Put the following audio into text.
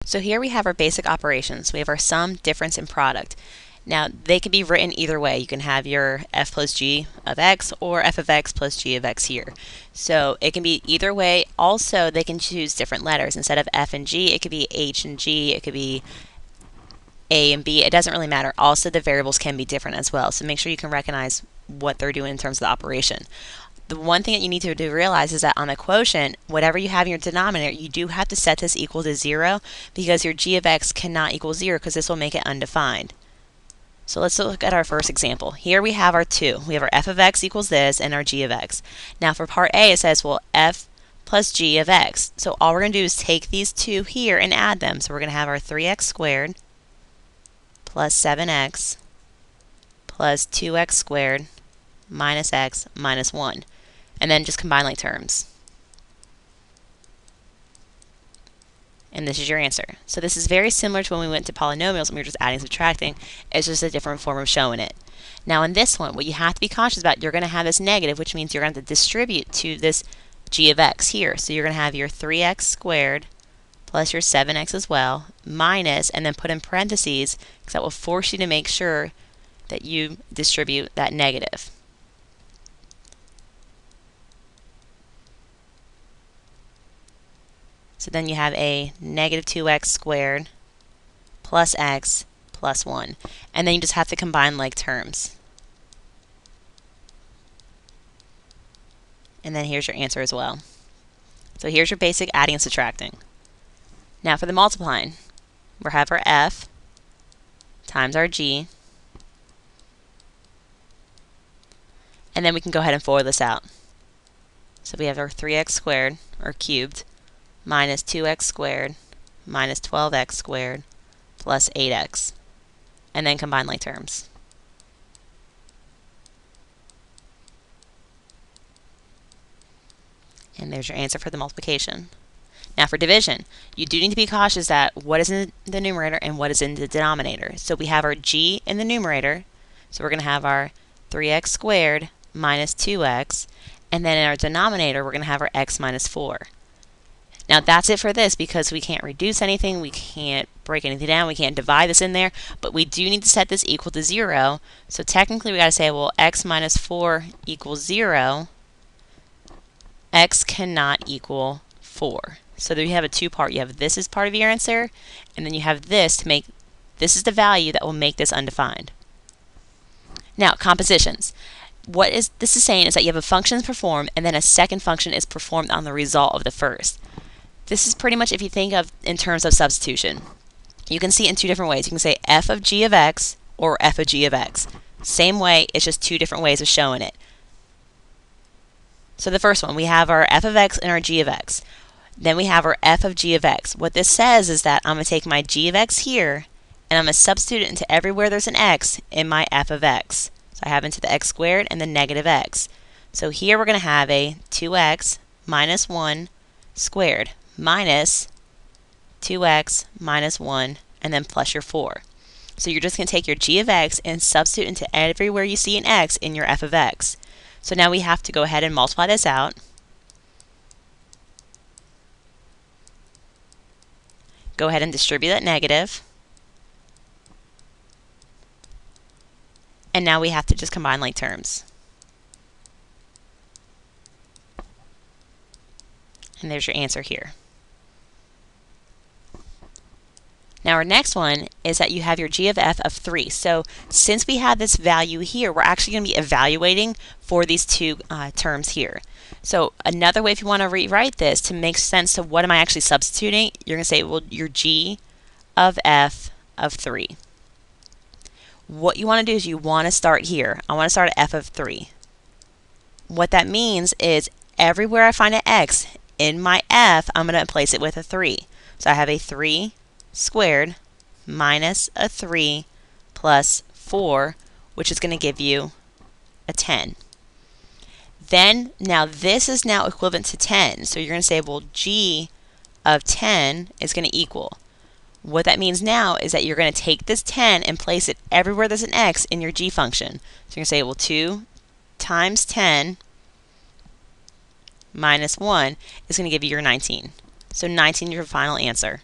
So here we have our basic operations. We have our sum, difference, and product. Now they can be written either way. You can have your f plus g of x or f of x plus g of x here. So it can be either way. Also, they can choose different letters. Instead of f and g, it could be h and g, it could be a and b. It doesn't really matter. Also, the variables can be different as well. So make sure you can recognize what they're doing in terms of the operation. The one thing that you need to realize is that on the quotient, whatever you have in your denominator, you do have to set this equal to 0 because your g of x cannot equal 0 because this will make it undefined. So let's look at our first example. Here we have our 2. We have our f of x equals this and our g of x. Now for part A, it says, well, f plus g of x. So all we're going to do is take these two here and add them. So we're going to have our 3x squared plus 7x plus 2x squared minus x minus 1. And then just combine like terms. And this is your answer. So this is very similar to when we went to polynomials and we were just adding and subtracting. It's just a different form of showing it. Now in this one, what you have to be cautious about, you're going to have this negative, which means you're going to have to distribute to this g of x here. So you're going to have your 3x squared plus your 7x as well, minus, and then put in parentheses, because that will force you to make sure that you distribute that negative. So then you have a negative 2x squared plus x plus 1. And then you just have to combine like terms. And then here's your answer as well. So here's your basic adding and subtracting. Now for the multiplying, we'll have our f times our g. And then we can go ahead and FOIL this out. So we have our 3x squared, or cubed, minus 2x squared minus 12x squared plus 8x, and then combine like terms. And there's your answer for the multiplication. Now for division, you do need to be cautious that what is in the numerator and what is in the denominator. So we have our g in the numerator, so we're going to have our 3x squared minus 2x, and then in our denominator we're going to have our x minus 4. Now that's it for this because we can't reduce anything, we can't break anything down, we can't divide this in there, but we do need to set this equal to 0. So technically we got to say, well, x minus 4 equals 0. X cannot equal 4. So there you have a two-part. You have this as part of your answer, and then you have this to make, this is the value that will make this undefined. Now, compositions. What this is saying is that you have a function performed, and then a second function is performed on the result of the first. This is pretty much if you think of in terms of substitution. You can see it in two different ways. You can say f of g of x or f of g of x. Same way, it's just two different ways of showing it. So the first one, we have our f of x and our g of x. Then we have our f of g of x. What this says is that I'm going to take my g of x here, and I'm going to substitute it into everywhere there's an x in my f of x. So I have into the x squared and the negative x. So here we're going to have a 2x minus 1 squared minus 2x minus 1, and then plus your 4. So you're just going to take your g of x and substitute into everywhere you see an x in your f of x. So now we have to go ahead and multiply this out. Go ahead and distribute that negative. And now we have to just combine like terms. And there's your answer here. Now our next one is that you have your g of f of 3. So since we have this value here, we're actually going to be evaluating for these two terms here. So another way if you want to rewrite this to make sense to what am I actually substituting, you're going to say, well, your g of f of 3. What you want to do is you want to start here. I want to start at f of 3. What that means is everywhere I find an x in my f, I'm going to place it with a 3. So I have a 3 squared minus a 3 plus 4, which is going to give you a 10. Then, now this is now equivalent to 10. So you're going to say, well, g of 10 is going to equal. What that means now is that you're going to take this 10 and place it everywhere there's an x in your g function. So you're going to say, well, 2 times 10 minus 1 is going to give you your 19. So 19 is your final answer.